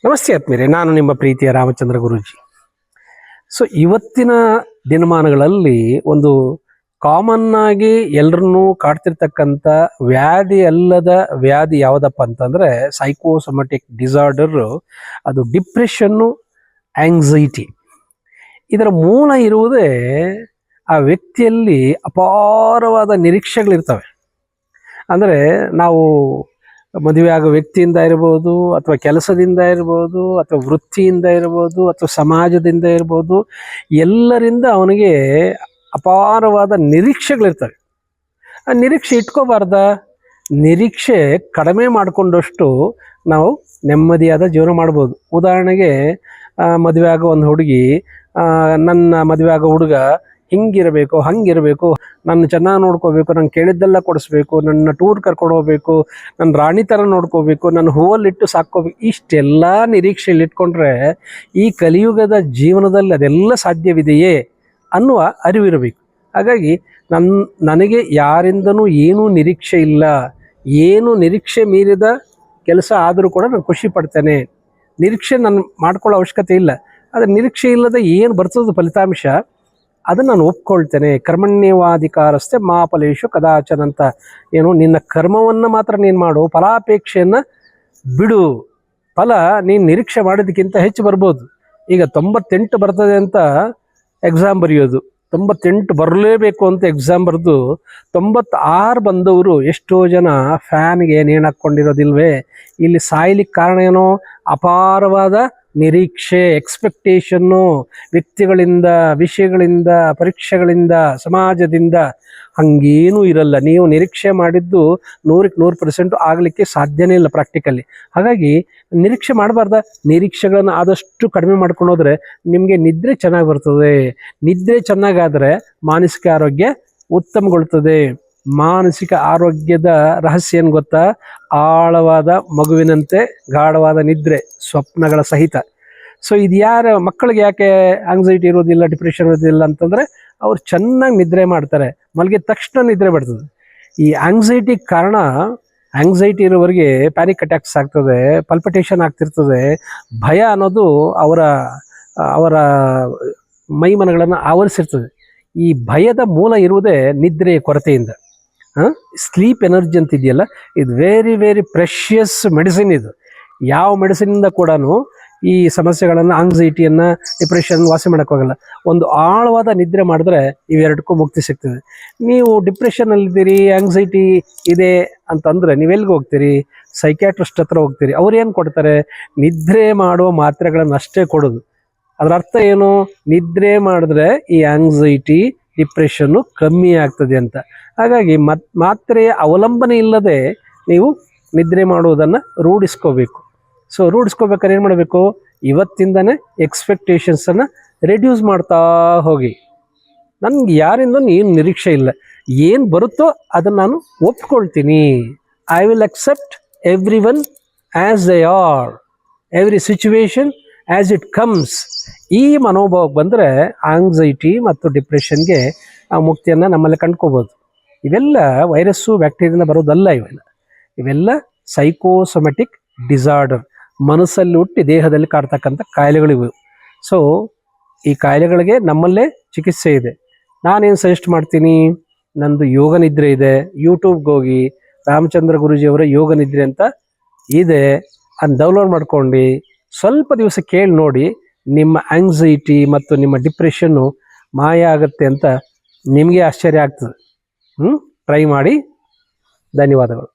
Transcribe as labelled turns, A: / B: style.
A: ನಮಸ್ತೆ ಆತ್ಮೀಯರೇ, ನಾನು ನಿಮ್ಮ ಪ್ರೀತಿಯ ರಾಮಚಂದ್ರ ಗುರೂಜಿ. ಸೊ ಇವತ್ತಿನ ದಿನಮಾನಗಳಲ್ಲಿ ಒಂದು ಕಾಮನ್ ಆಗಿ ಎಲ್ಲರನ್ನೂ ಕಾಡ್ತಿರ್ತಕ್ಕಂಥ ವ್ಯಾಧಿ ಅಲ್ಲದ ವ್ಯಾಧಿ ಯಾವುದಪ್ಪ ಅಂತಂದರೆ ಸೈಕೋಸೊಮ್ಯಾಟಿಕ್ ಡಿಸಾರ್ಡರು. ಅದು ಡಿಪ್ರೆಷನ್ನು, ಆಂಗ್ಸೈಟಿ. ಇದರ ಮೂಲ ಇರುವುದೇ ಆ ವ್ಯಕ್ತಿಯಲ್ಲಿ ಅಪಾರವಾದ ನಿರೀಕ್ಷೆಗಳಿರ್ತವೆ. ಅಂದರೆ ನಾವು ಮದುವೆ ಆಗೋ ವ್ಯಕ್ತಿಯಿಂದ ಇರ್ಬೋದು, ಅಥವಾ ಕೆಲಸದಿಂದ ಇರ್ಬೋದು, ಅಥವಾ ವೃತ್ತಿಯಿಂದ ಇರ್ಬೋದು, ಅಥವಾ ಸಮಾಜದಿಂದ ಇರ್ಬೋದು, ಎಲ್ಲರಿಂದ ಅವನಿಗೆ ಅಪಾರವಾದ ನಿರೀಕ್ಷೆಗಳಿರ್ತವೆ. ಆ ನಿರೀಕ್ಷೆ ಇಟ್ಕೋಬಾರ್ದ? ನಿರೀಕ್ಷೆ ಕಡಿಮೆ ಮಾಡಿಕೊಂಡಷ್ಟು ನಾವು ನೆಮ್ಮದಿಯಾದ ಜೀವನ ಮಾಡ್ಬೋದು. ಉದಾಹರಣೆಗೆ ಮದುವೆ ಆಗೋ ಒಂದು ಹುಡುಗಿ ನನ್ನ ಮದುವೆ ಆಗೋ ಹುಡುಗ ಹಿಂಗಿರಬೇಕು, ಹಂಗಿರಬೇಕು, ನನ್ನ ಚೆನ್ನಾಗಿ ನೋಡ್ಕೋಬೇಕು, ನಂಗೆ ಕೇಳಿದ್ದೆಲ್ಲ ಕೊಡಿಸ್ಬೇಕು, ನನ್ನ ಟೂರ್ ಕರ್ಕೊಂಡು ಹೋಗ್ಬೇಕು, ನನ್ನ ರಾಣಿ ಥರ ನೋಡ್ಕೋಬೇಕು, ನನ್ನ ಹೂವಲ್ಲಿಟ್ಟು ಸಾಕ್ಕೋಬೇಕು, ಇಷ್ಟೆಲ್ಲ ನಿರೀಕ್ಷೆಯಲ್ಲಿ ಇಟ್ಕೊಂಡ್ರೆ ಈ ಕಲಿಯುಗದ ಜೀವನದಲ್ಲಿ ಅದೆಲ್ಲ ಸಾಧ್ಯವಿದೆಯೇ ಅನ್ನುವ ಅರಿವಿರಬೇಕು. ಹಾಗಾಗಿ ನನಗೆ ಯಾರಿಂದನೂ ಏನೂ ನಿರೀಕ್ಷೆ ಇಲ್ಲ, ಏನು ನಿರೀಕ್ಷೆ ಮೀರಿದ ಕೆಲಸ ಆದರೂ ಕೂಡ ನಾನು ಖುಷಿ ಪಡ್ತೇನೆ. ನಿರೀಕ್ಷೆ ನಾನು ಮಾಡ್ಕೊಳ್ಳೋ ಅವಶ್ಯಕತೆ ಇಲ್ಲ. ಆದರೆ ನಿರೀಕ್ಷೆ ಇಲ್ಲದೆ ಏನು ಬರ್ತದೆ ಫಲಿತಾಂಶ, ಅದನ್ನು ನಾನು ಒಪ್ಕೊಳ್ತೇನೆ. ಕರ್ಮಣ್ಯವಾಧಿಕಾರಸ್ಥೆ ಮಾ ಫಲೇಶು ಕದಾಚನ ಅಂತ. ಏನು, ನಿನ್ನ ಕರ್ಮವನ್ನು ಮಾತ್ರ ನೀನು ಮಾಡು, ಫಲಾಪೇಕ್ಷೆಯನ್ನು ಬಿಡು. ಫಲ ನೀನು ನಿರೀಕ್ಷೆ ಮಾಡೋದಕ್ಕಿಂತ ಹೆಚ್ಚು ಬರ್ಬೋದು. ಈಗ 98 ಬರ್ತದೆ ಅಂತ ಎಕ್ಸಾಮ್ ಬರೆಯೋದು, 98 ಬರಲೇಬೇಕು ಅಂತ ಎಕ್ಸಾಮ್ ಬರೆದು 96 ಬಂದವರು ಎಷ್ಟೋ ಜನ ಫ್ಯಾನ್ಗೆ ನೇಣು ಹಾಕ್ಕೊಂಡಿರೋದಿಲ್ವೇ? ಇಲ್ಲಿ ಸಾಯ್ಲಿಕ್ಕೆ ಕಾರಣ ಏನೋ? ಅಪಾರವಾದ ನಿರೀಕ್ಷೆ, ಎಕ್ಸ್ಪೆಕ್ಟೇಷನ್ನು, ವ್ಯಕ್ತಿಗಳಿಂದ, ವಿಷಯಗಳಿಂದ, ಪರೀಕ್ಷೆಗಳಿಂದ, ಸಮಾಜದಿಂದ. ಹಾಗೇನೂ ಇರಲ್ಲ. ನೀವು ನಿರೀಕ್ಷೆ ಮಾಡಿದ್ದು 100ಕ್ಕೆ 100% ಆಗಲಿಕ್ಕೆ ಸಾಧ್ಯನೇ ಇಲ್ಲ ಪ್ರಾಕ್ಟಿಕಲಿ. ಹಾಗಾಗಿ ನಿರೀಕ್ಷೆ ಮಾಡಬಾರ್ದ? ನಿರೀಕ್ಷೆಗಳನ್ನು ಆದಷ್ಟು ಕಡಿಮೆ ಮಾಡ್ಕೊಂಡು ಹೋದರೆ ನಿಮಗೆ ನಿದ್ರೆ ಚೆನ್ನಾಗಿ ಬರ್ತದೆ. ನಿದ್ರೆ ಚೆನ್ನಾಗಾದರೆ ಮಾನಸಿಕ ಆರೋಗ್ಯ ಉತ್ತಮಗೊಳ್ತದೆ. ಮಾನಸಿಕ ಆರೋಗ್ಯದ ರಹಸ್ಯ ಏನು ಗೊತ್ತಾ? ಆಳವಾದ ಮಗುವಿನಂತೆ ಗಾಢವಾದ ನಿದ್ರೆ, ಸ್ವಪ್ನಗಳ ಸಹಿತ. ಸೊ ಇದು ಯಾರ ಮಕ್ಕಳಿಗೆ ಯಾಕೆ ಆಂಗ್ಸೈಟಿ ಇರೋದಿಲ್ಲ, ಡಿಪ್ರೆಷನ್ ಇರೋದಿಲ್ಲ ಅಂತಂದರೆ ಅವ್ರು ಚೆನ್ನಾಗಿ ನಿದ್ರೆ ಮಾಡ್ತಾರೆ, ಮಲಗಿದ ತಕ್ಷಣ ನಿದ್ರೆ ಬರ್ತದೆ. ಈ ಆಂಗ್ಸೈಟಿ ಕಾರಣ, ಆಂಗ್ಸೈಟಿ ಇರೋವರೆಗೆ ಪ್ಯಾನಿಕ್ ಅಟ್ಯಾಕ್ಸ್ ಆಗ್ತದೆ, ಪಲ್ಪಿಟೇಷನ್ ಆಗ್ತಿರ್ತದೆ. ಭಯ ಅನ್ನೋದು ಅವರ ಮೈಮನಗಳನ್ನು ಆವರಿಸಿರ್ತದೆ. ಈ ಭಯದ ಮೂಲ ಇರುವುದೇ ನಿದ್ರೆಯ ಕೊರತೆಯಿಂದ. ಸ್ಲೀಪ್ ಎನರ್ಜಿ ಅಂತ ಇದೆಯಲ್ಲ, ಇದು ವೆರಿ ವೆರಿ ಪ್ರೆಷಿಯಸ್ ಮೆಡಿಸಿನ್. ಇದು ಯಾವ ಮೆಡಿಸಿನಿಂದ ಕೂಡ ಈ ಸಮಸ್ಯೆಗಳನ್ನು, ಆಂಗ್ಸೈಟಿಯನ್ನು, ಡಿಪ್ರೆಷನ್ ವಾಸಿ ಮಾಡೋಕ್ಕಾಗಲ್ಲ. ಒಂದು ಆಳವಾದ ನಿದ್ರೆ ಮಾಡಿದ್ರೆ ಇವೆರಡಕ್ಕೂ ಮುಕ್ತಿ ಸಿಗ್ತದೆ. ನೀವು ಡಿಪ್ರೆಷನ್ನಲ್ಲಿದ್ದೀರಿ, ಆಂಗ್ಸೈಟಿ ಇದೆ ಅಂತಂದರೆ ನೀವೆಲ್ಲಿಗೆ ಹೋಗ್ತೀರಿ? ಸೈಕ್ಯಾಟ್ರಿಸ್ಟ್ ಹತ್ರ ಹೋಗ್ತೀರಿ. ಅವ್ರು ಏನು ಕೊಡ್ತಾರೆ? ನಿದ್ರೆ ಮಾಡುವ ಮಾತ್ರೆಗಳನ್ನು ಅಷ್ಟೇ ಕೊಡೋದು. ಅದರ ಅರ್ಥ ಏನು? ನಿದ್ರೆ ಮಾಡಿದ್ರೆ ಈ ಆಂಗ್ಸೈಟಿ, ಡಿಪ್ರೆಷನ್ನು ಕಮ್ಮಿ ಆಗ್ತದೆ ಅಂತ. ಹಾಗಾಗಿ ಮಾತ್ರೆಯ ಅವಲಂಬನೆ ಇಲ್ಲದೆ ನೀವು ನಿದ್ರೆ ಮಾಡುವುದನ್ನು ರೂಢಿಸ್ಕೋಬೇಕು. ಸೊ ರೂಢಿಸ್ಕೋಬೇಕಾದ್ರೆ ಏನು ಮಾಡಬೇಕು? ಇವತ್ತಿಂದನೇ ಎಕ್ಸ್ಪೆಕ್ಟೇಷನ್ಸನ್ನು ರೆಡ್ಯೂಸ್ ಮಾಡ್ತಾ ಹೋಗಿ. ನನಗೆ ಯಾರಿಂದ ಏನು ನಿರೀಕ್ಷೆ ಇಲ್ಲ, ಏನು ಬರುತ್ತೋ ಅದನ್ನು ನಾನು ಒಪ್ಕೊಳ್ತೀನಿ. I will accept every one as they are, every situation as it comes. ಈ ಮನೋಭಾವಕ್ಕೆ ಬಂದರೆ ಆಂಗ್ಸೈಟಿ ಮತ್ತು ಡಿಪ್ರೆಷನ್ಗೆ ಆ ಮುಕ್ತಿಯನ್ನು ನಮ್ಮಲ್ಲಿ ಕಂಡ್ಕೋಬೋದು. ಇವೆಲ್ಲ ವೈರಸ್ಸು, ಬ್ಯಾಕ್ಟೀರಿಯಿಂದ ಬರೋದಲ್ಲ. ಇವೆಲ್ಲ ಸೈಕೋಸೊಮ್ಯಾಟಿಕ್ ಡಿಸಾರ್ಡರ್, ಮನಸ್ಸಲ್ಲಿ ಹುಟ್ಟಿ ದೇಹದಲ್ಲಿ ಕಾಡ್ತಕ್ಕಂಥ ಕಾಯಿಲೆಗಳಿವೆ. ಸೊ ಈ ಕಾಯಿಲೆಗಳಿಗೆ ನಮ್ಮಲ್ಲೇ ಚಿಕಿತ್ಸೆ ಇದೆ. ನಾನೇನು ಸಜೆಸ್ಟ್ ಮಾಡ್ತೀನಿ? ನಂದು ಯೋಗ ನಿದ್ರೆ ಇದೆ. ಯೂಟ್ಯೂಬ್ಗೆ ಹೋಗಿ ರಾಮಚಂದ್ರ ಗುರೂಜಿಯವರ ಯೋಗ ನಿದ್ರೆ ಅಂತ ಇದೆ, ಅದನ್ನು ಡೌನ್ಲೋಡ್ ಮಾಡ್ಕೊಂಡು ಸ್ವಲ್ಪ ದಿವಸ ಕೇಳಿ ನೋಡಿ. ನಿಮ್ಮ ಆಂಗ್ಸೈಟಿ ಮತ್ತು ನಿಮ್ಮ ಡಿಪ್ರೆಷನ್ನು ಮಾಯ ಆಗುತ್ತೆ ಅಂತ ನಿಮಗೆ ಆಶ್ಚರ್ಯ ಆಗ್ತದೆ. ಟ್ರೈ ಮಾಡಿ. ಧನ್ಯವಾದಗಳು.